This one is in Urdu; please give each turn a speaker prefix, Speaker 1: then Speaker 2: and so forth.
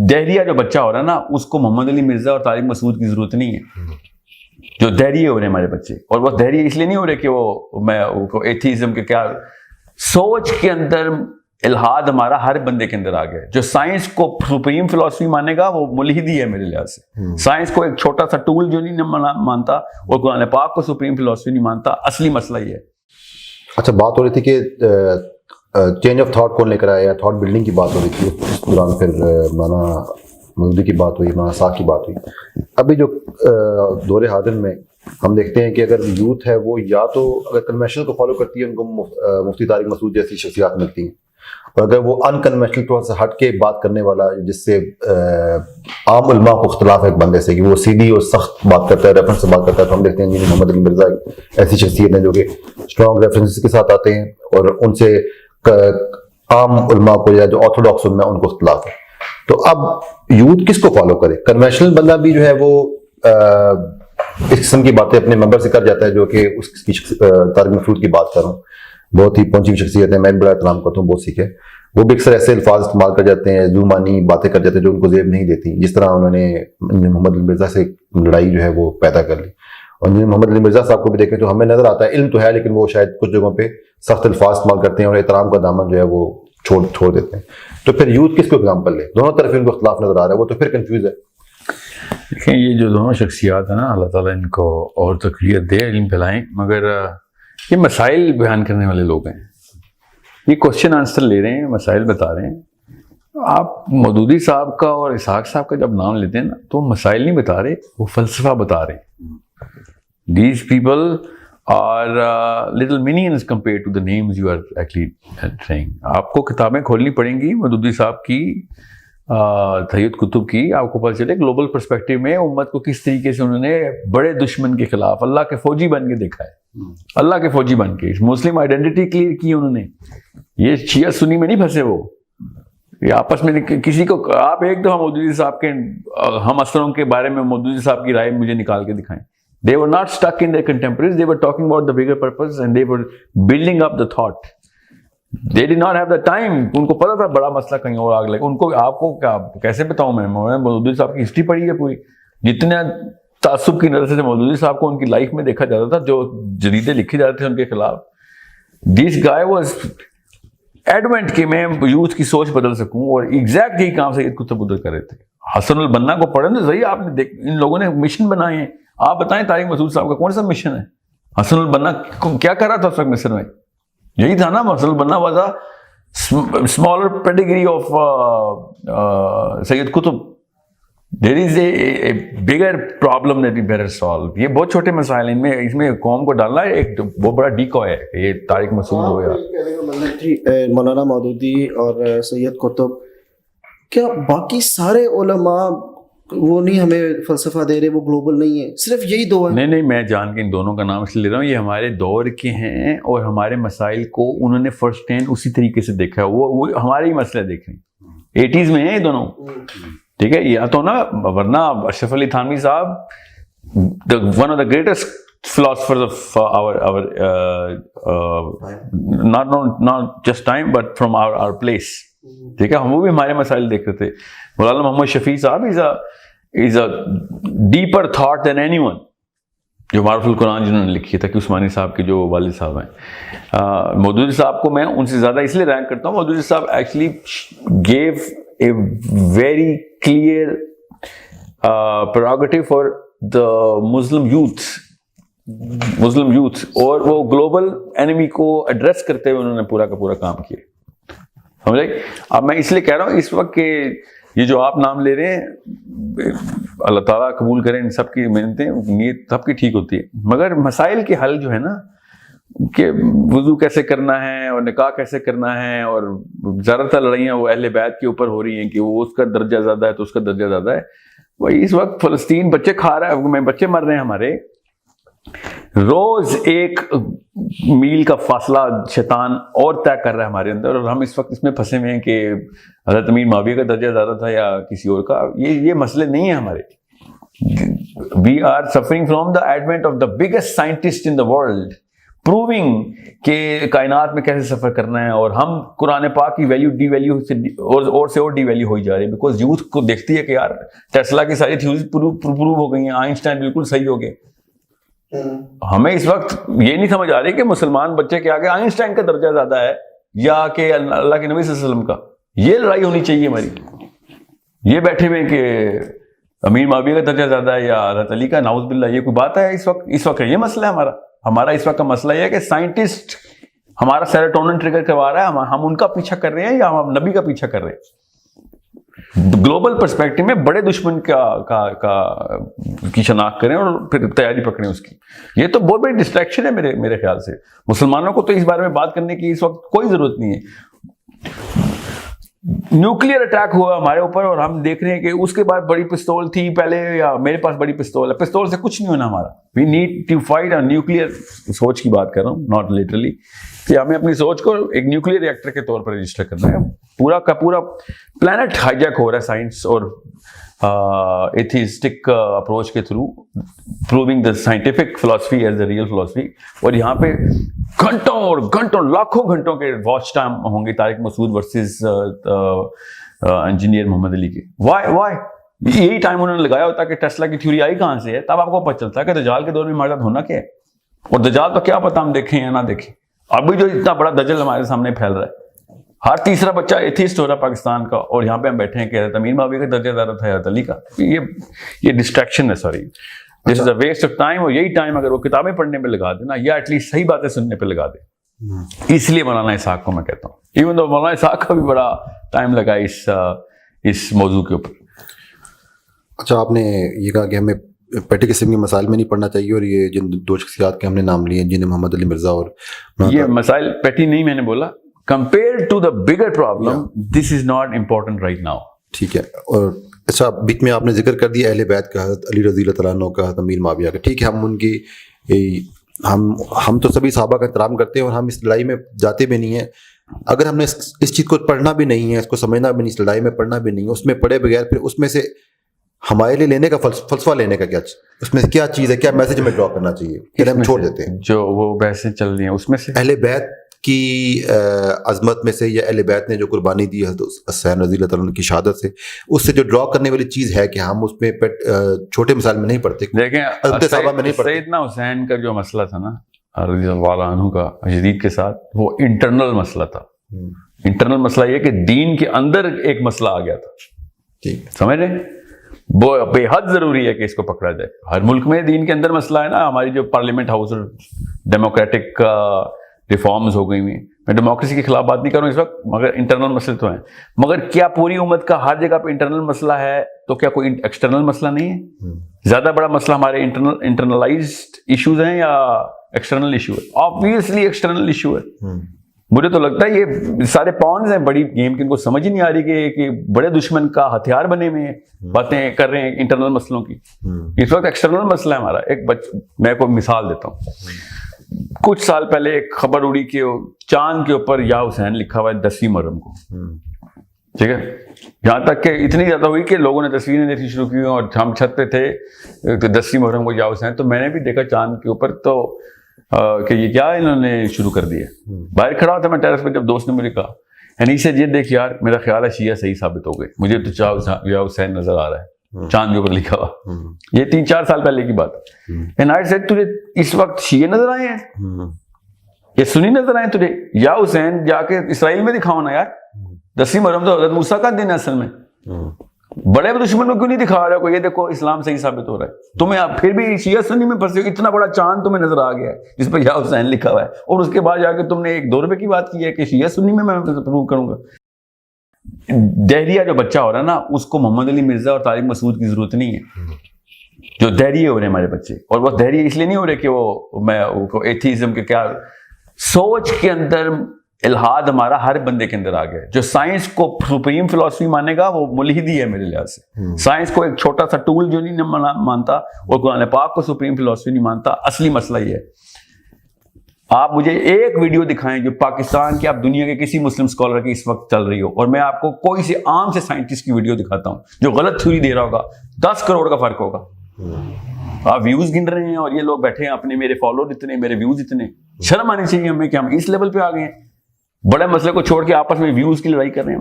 Speaker 1: دہریہ جو بچہ ہو رہا ہے نا, اس کو محمد علی مرزا اور طارق مسعود کی ضرورت نہیں ہے. جو دہریے ہو رہے ہیں ہمارے بچے, اور وہ دہریے اس لیے نہیں ہو رہے کہ وہ میں ایتھیزم کے کیا, سوچ کے اندر الہاد ہمارا ہر بندے کے اندر آ گیا. جو سائنس کو سپریم فلسفی مانے گا وہ ملحدی ہے میرے لحاظ سے. سائنس کو ایک چھوٹا سا ٹول جو نہیں مانتا, اور قرآن پاک کو سپریم فلسفی نہیں مانتا, اصلی مسئلہ یہ ہے.
Speaker 2: اچھا, بات ہو رہی تھی کہ چینج آف تھاٹ کون لے کر آیا, یا تھاٹ بلڈنگ کی بات ہو رہی تھی, اس دوران پھر مولانا مودودی کی بات ہوئی, مولانا صاحب کی بات ہوئی. ابھی جو دور حاضر میں ہم دیکھتے ہیں کہ اگر یوتھ ہے وہ یا تو اگر کنونشنل کو فالو کرتی ہے, ان کو مفتی طارق مسعود جیسی شخصیات ملتی ہیں, اور اگر وہ ان کنونشنل تھوڑا سا ہٹ کے بات کرنے والا, جس سے عام علماء کو اختلاف ہے ایک بندے سے کہ وہ سیدھی اور سخت بات کرتا ہے, ریفرنس سے بات کرتا ہے, تو ہم دیکھتے ہیں جی محمد علی مرزا ایسی شخصیت ہیں جو کہ اسٹرانگ ریفرنس کے ساتھ آتے ہیں, اور ان سے عام علماء کو یا جو آرتھوڈاکس علماء ان کو اختلاف ہے. تو اب یوتھ کس کو فالو کرے؟ کنونشنل بندہ بھی جو ہے وہ اس قسم کی باتیں اپنے ممبر سے کر جاتا ہے, جو کہ اس کی طارق مسعود کی بات کروں, بہت ہی پہنچی ہوئی شخصیت ہے, میں بڑا احترام کرتا ہوں, بہت سیکھے. وہ بھی اکثر ایسے الفاظ استعمال کر جاتے ہیں, زومانی باتیں کر جاتے ہیں جو ان کو زیب نہیں دیتی, جس طرح انہوں نے محمد علی مرزا سے لڑائی جو ہے وہ پیدا کر لی. اور محمد علی مرزا صاحب کو بھی دیکھیں تو ہمیں نظر آتا ہے علم تو ہے, لیکن وہ شاید کچھ جگہوں پہ سخت الفاظ استعمال کرتے ہیں اور احترام کا دامن جو ہے وہ چھوڑ دیتے ہیں. تو پھر یوتھ کس کو ایگزامپل لے؟ دونوں طرف ان کو اختلاف نظر آ رہا ہے, وہ تو پھر کنفیوز ہے.
Speaker 1: دیکھیں یہ جو دونوں شخصیات ہیں نا, اللہ تعالیٰ ان کو اور تقویت دے, علم پھیلائیں, مگر یہ مسائل بیان کرنے والے لوگ ہیں, یہ کوشچن آنسر لے رہے ہیں, مسائل بتا رہے ہیں. آپ مودودی صاحب کا اور اسحاق صاحب کا جب نام لیتے ہیں نا, تو مسائل نہیں بتا رہے, وہ فلسفہ بتا رہے ہیں. These people are little minions compared to the names you are actually saying. آپ کو کتابیں کھولنی پڑیں گی مودودی صاحب کی, سید قطب کی, آپ کو پتہ چلے گلوبل پرسپیکٹو میں امت کو کس طریقے سے انہوں نے بڑے دشمن کے خلاف اللہ کے فوجی بن کے دیکھا ہے. اللہ کے فوجی بن کے مسلم آئیڈینٹی کلیئر کی انہوں نے. یہ شیعہ سنی میں نہیں پھنسے, وہ یہ آپس میں کسی کو, آپ ایک دفعہ مودودی صاحب کے ہم اثروں کے بارے میں مودودی صاحب کی رائے مجھے نکال کے دکھائیں. They were not stuck in their contemporaries, they were talking about the bigger purpose and they were building up the thought. They did not have the time. ان کو پتا تھا بڑا مسئلہ کہیں اور آگ لگے. ان کو, آپ کو کیا کیسے بتاؤں میں مودودی صاحب کی ہسٹری پڑھی ہے پوری, جتنے تعصب کی نظر سے مودودی صاحب کو ان کی لائف میں دیکھا جاتا تھا, جو جریدے لکھے جاتے تھے ان کے خلاف. This guy was adamant کہ میں یوتھ کی سوچ بدل سکوں, اور ایگزیکٹ یہی کام سید قطب ادھر کر رہے تھے. حسن البنا کو پڑھیں تو صحیح, آپ نے ان لوگوں نے مشن بنائے ہیں. آپ بتائیں طارق مسعود صاحب کا کون سا مشن ہے؟ حسن البنا کیا کر رہا تھا اس وقت مصر میں؟ یہی تھا نا, Hasan al-Banna was a smaller pedigree of Sayyid Qutb. There is a bigger problem that we better solve. یہ بہت چھوٹے مسائل ہیں, اس میں قوم کو ڈالنا ہے ایک بہت بڑا ڈیکو ہے کہ یہ طارق مسعود ہو گیا.
Speaker 3: مولانا مودودی اور سید قطب, کیا باقی سارے علماء وہ نہیں ہمیں فلسفہ دے رہے, وہ گلوبل نہیں ہے, صرف یہی دو ہیں؟
Speaker 1: نہیں, میں جان کے ان دونوں کا نام اس لیے لے رہا ہوں, یہ ہمارے دور کے ہیں اور ہمارے مسائل کو انہوں نے فرسٹ ہینڈ اسی طریقے سے دیکھا ہے. وہ ہمارے ہی مسئلہ دیکھ رہے ہیں, 80s میں ہیں یہ دونوں, ٹھیک ہے. یا تو نا, ورنہ اشرف علی تھانوی صاحب one of the greatest philosophers of our not just time but from our place. ٹھیک ہے, ہم وہ بھی ہمارے مسائل دیکھ رہے تھے. مولانا محمد شفیع صاحب is a deeper thought than anyone. جو معرف القرآن جنہوں نے لکھی ہے, تقی عثمانی صاحب کے جو والد صاحب ہیں. مودودی صاحب کو میں ان سے زیادہ اس لیے رینک کرتا ہوں, مودودی صاحب actually gave a very clear prerogative for the Muslim youth, اور وہ گلوبل انیمی کو ایڈریس کرتے ہوئے انہوں نے پورا کا پورا کام کیا. سمجھے؟ اب میں اس لیے کہہ رہا ہوں اس وقت کہ یہ جو آپ نام لے رہے ہیں, اللہ تعالیٰ قبول کریں ان سب کی محنتیں, نیت سب کی ٹھیک ہوتی ہے, مگر مسائل کے حل جو ہے نا, کہ وضو کیسے کرنا ہے اور نکاح کیسے کرنا ہے, اور زیادہ تر لڑائیاں وہ اہل بیت کے اوپر ہو رہی ہیں کہ وہ اس کا درجہ زیادہ ہے تو اس کا درجہ زیادہ ہے. وہی اس وقت فلسطین بچے کھا رہا ہے, بچے مر رہے ہیں ہمارے, روز 1 میل کا فاصلہ شیطان اور طے کر رہا ہے ہمارے اندر, اور ہم اس وقت اس میں پھنسے ہوئے ہیں کہ حضرت امیر معاویہ کا درجہ زیادہ تھا یا کسی اور کا. یہ مسئلے نہیں ہیں ہمارے. We are suffering from the advent of the biggest scientist in the world proving کہ کائنات میں کیسے سفر کرنا ہے. اور ہم قرآن پاک کی ویلیو ڈی ویلیو سے اور ڈی ویلیو ہوئی جا رہی ہے, بیکاز یوتھ کو دیکھتی ہے کہ یار ٹیسلا کی ساری تھیوریز پروو ہو گئی ہیں, آئنسٹائن بالکل صحیح ہو گئے. ہمیں اس وقت یہ نہیں سمجھ آ رہی کہ مسلمان بچے کے آگے آئنسٹائن کا درجہ زیادہ ہے یا کہ اللہ کے نبی صلی اللہ علیہ وسلم کا. یہ لڑائی ہونی چاہیے ہماری. یہ بیٹھے ہوئے کہ امیر معاویہ کا درجہ زیادہ ہے یا حضرت علی کا, نعوذ باللہ, یہ کوئی بات ہے اس وقت یہ مسئلہ ہے ہمارا اس وقت کا مسئلہ یہ ہے کہ سائنٹسٹ ہمارا سیروٹونن ٹریگر کروا رہا ہے, ہم ان کا پیچھا کر رہے ہیں یا ہم نبی کا پیچھا کر رہے ہیں. گلوبل پرسپیکٹو میں بڑے دشمن کی شناخت کریں اور پھر تیاری پکڑیں اس کی. یہ تو بہت بڑی ڈسٹریکشن ہے میرے خیال سے. مسلمانوں کو تو اس بارے میں بات کرنے کی اس وقت کوئی ضرورت نہیں ہے. نیوکلیئر اٹیک ہوا ہمارے اوپر اور ہم دیکھ رہے ہیں کہ اس کے بعد بڑی پستول تھی پہلے, یا میرے پاس بڑی پستول ہے. پستول سے کچھ نہیں ہونا ہمارا. We need to fight a nuclear سوچ کی بات کر رہا ہوں, ناٹ لٹرلی, کہ ہمیں اپنی سوچ کو ایک نیوکلیئر ریئیکٹر کے طور پر رجسٹر کرنا ہے. پورا کا پورا پلانٹ ہائی جیک ہو رہا ہے سائنس اور ایتھیسٹک اپروچ کے through, proving the scientific philosophy as a real philosophy. اور یہاں پہ گھنٹوں اور گھنٹوں لاکھوں گھنٹوں کے واچ ٹائم ہوں گے طارق مسعود ورسز انجینئر محمد علی کے. وائی یہی ٹائم انہوں نے لگایا ہوتا کہ ٹیسلا کی تھیوری آئی کہاں سے ہے, تب آپ کو پتہ چلتا ہے کہ دجال کے دور میں ہمارے ساتھ ہونا کیا ہے. اور دجال تو کیا پتہ ہم دیکھیں یا نہ دیکھیں. ابھی جو اتنا بڑا دجل ہمارے سامنے پھیل رہا ہے, ہر تیسرا بچہ ایتھیسٹ ہو رہا ہے پاکستان کا, اور یہاں پہ ہم بیٹھے ہیں کہ حضرت امیر معاویہ کا درجہ زیادہ تھا حضرت علی کا. یہ ڈسٹریکشن ہے, sorry, this is a waste of time. اور یہی ٹائم اگر وہ کتابیں پڑھنے پہ لگا دے نا, یا ایٹ لیسٹ صحیح باتیں سننے پہ لگا دے. اس لیے مولانا اسحاق کو میں کہتا ہوں, ایون دو مولانا اسحاق کا بھی بڑا ٹائم لگا اس موضوع کے اوپر.
Speaker 2: اچھا, آپ نے یہ کہا کہ ہمیں پیٹی قسم کے مسائل میں نہیں پڑھنا چاہیے, اور یہ جن دو شخصیات کے ہم نے نام لیے جنہیں محمد علی مرزا اور
Speaker 1: یہ مسائل پیٹی نہیں, میں نے بولا compared to the bigger problem, this is not important right now.
Speaker 2: ٹھیک ہے. اور اچھا, بیچ میں آپ نے ذکر کر دیا اہل بیت کا, حضرت علی رضی اللہ تعالیٰ عنہ کا, امیر معاویہ کا. ٹھیک ہے, ہم ان کی ہم تو سبھی صحابہ کا احترام کرتے ہیں اور ہم اس لڑائی میں جاتے بھی نہیں ہیں. اگر ہم نے اس چیز کو پڑھنا بھی نہیں ہے, اس کو سمجھنا بھی نہیں, اس لڑائی میں پڑھنا بھی نہیں ہے, اس میں پڑھے بغیر پھر اس میں سے ہمارے لیے لینے کا فلسفہ لینے کا کیا, اس میں کیا چیز ہے, کیا میسج ہمیں ڈرا کرنا چاہیے, پھر ہم چھوڑ دیتے ہیں.
Speaker 1: جو وہ بحثیں چل رہی ہیں اس میں سے
Speaker 2: اہل بیت کی عظمت میں سے, یا اہل بیت نے جو قربانی دی حضرت حسین رضی اللہ تعالیٰ عنہ کی شہادت سے, اس سے جو ڈرا کرنے والی چیز ہے کہ ہم اس میں چھوٹے مسائل میں نہیں پڑھتے.
Speaker 1: دیکھیں, سیدنا حسین کا جو مسئلہ تھا نا رضی اللہ عنہ کا یزید کے ساتھ, وہ انٹرنل مسئلہ تھا. انٹرنل مسئلہ یہ کہ دین کے اندر ایک مسئلہ آ گیا تھا, سمجھ رہے ہیں. وہ بے حد ضروری ہے کہ اس کو پکڑا جائے. ہر ملک میں دین کے اندر مسئلہ ہے نا. ہماری جو پارلیمنٹ ہاؤس اور ڈیموکریٹک ریفارمز ہو گئی ہوئی, میں ڈیموکریسی کے خلاف بات نہیں کر رہا ہوں اس وقت, مگر انٹرنل مسئلے تو ہیں. مگر کیا پوری امت کا ہر جگہ پہ انٹرنل مسئلہ ہے تو کیا کوئی ایکسٹرنل مسئلہ نہیں ہے؟ زیادہ بڑا مسئلہ ہمارے انٹرنلائزڈ ایشوز ہیں یا ایکسٹرنل ایشو ہے؟ آبویسلی ایکسٹرنل ایشو ہے. مجھے تو لگتا ہے یہ سارے پونز ہیں بڑی گیم کی, ان کو سمجھ ہی نہیں آ رہی کہ بڑے دشمن کا ہتھیار بنے ہوئے ہیں, باتیں کر رہے ہیں انٹرنل مسئلوں کی. اس وقت ایکسٹرنل مسئلہ ہے ہمارا. میں کوئی مثال دیتا ہوں. کچھ سال پہلے ایک خبر اڑی کہ چاند کے اوپر یا حسین لکھا ہوا ہے 10ویں محرم کو, ٹھیک ہے. یہاں تک کہ اتنی زیادہ ہوئی کہ لوگوں نے تصویریں دیکھنی شروع کی, اور ہم چھت پہ تھے تو 10ویں محرم کو یا حسین, تو میں نے بھی دیکھا چاند کے اوپر تو کہ یہ کیا انہوں نے شروع کر دیا. باہر کھڑا تھا میں ٹیرس پہ, جب دوست نے مجھے کہا یعنی سے یہ دیکھ یار, میرا خیال ہے شیعہ صحیح ثابت ہو گئے, مجھے تو یا حسین نظر آ رہا ہے چاند کے اوپر لکھا ہوا. یہ 3-4 سال پہلے کی بات. اینڈ آئی سیڈ تجھے اس وقت شیعہ نظر آئے ہیں یا سنی نظر آئے تجھے؟ یا حسین جا کے اسرائیل میں دکھاؤ نا یار. 10ویں محرم تو حضرت موسیٰ کا دن ہے اصل میں. بڑے دشمن کو کیوں نہیں دکھا رہا کوئی, یہ دیکھو اسلام صحیح ثابت ہو رہا ہے. تمہیں پھر بھی شیعہ سنی میں پھنسے, اتنا بڑا چاند تمہیں نظر آ گیا ہے جس پہ یا حسین لکھا ہوا ہے, اور اس کے بعد جا کے تم نے ایک 2 روپے کی بات کی ہے کہ شیعہ سنی میں پروو کروں گا. دہریہ جو بچہ ہو رہا ہے نا, اس کو محمد علی مرزا اور طارق مسعود کی ضرورت نہیں ہے. جو دہریے ہو رہے ہیں ہمارے بچے, اور وہ دہریے اس لیے نہیں ہو رہے کہ وہ میں ایتھیزم کے کیا سوچ کے اندر الہاد ہمارا ہر بندے کے اندر آ گیا. جو سائنس کو سپریم فلسفی مانے گا وہ ملحدی ہے میرے لحاظ سے. سائنس کو ایک چھوٹا سا ٹول جو نہیں مانتا, اور قرآن پاک کو سپریم فلسفی نہیں مانتا. اصلی مسئلہ یہ ہے, آپ مجھے ایک ویڈیو دکھائیں جو پاکستان کے, آپ دنیا کے کسی مسلم اسکالر کی اس وقت چل رہی ہو, اور میں آپ کو کوئی سے عام سے سائنٹسٹ کی ویڈیو دکھاتا ہوں جو غلط تھیوری دے رہا ہوگا, 10 کروڑ کا فرق ہوگا. آپ ویوز گن رہے ہیں اور یہ لوگ بیٹھے ہیں اپنے میرے فالوور اتنے, میرے ویوز اتنے. شرم آنی چاہیے ہمیں کہ ہم اس لیول پہ آ گئے ہیں. بڑے مسئلے کو چھوڑ کے آپس میں ویوز کی لڑائی کر رہے ہیں.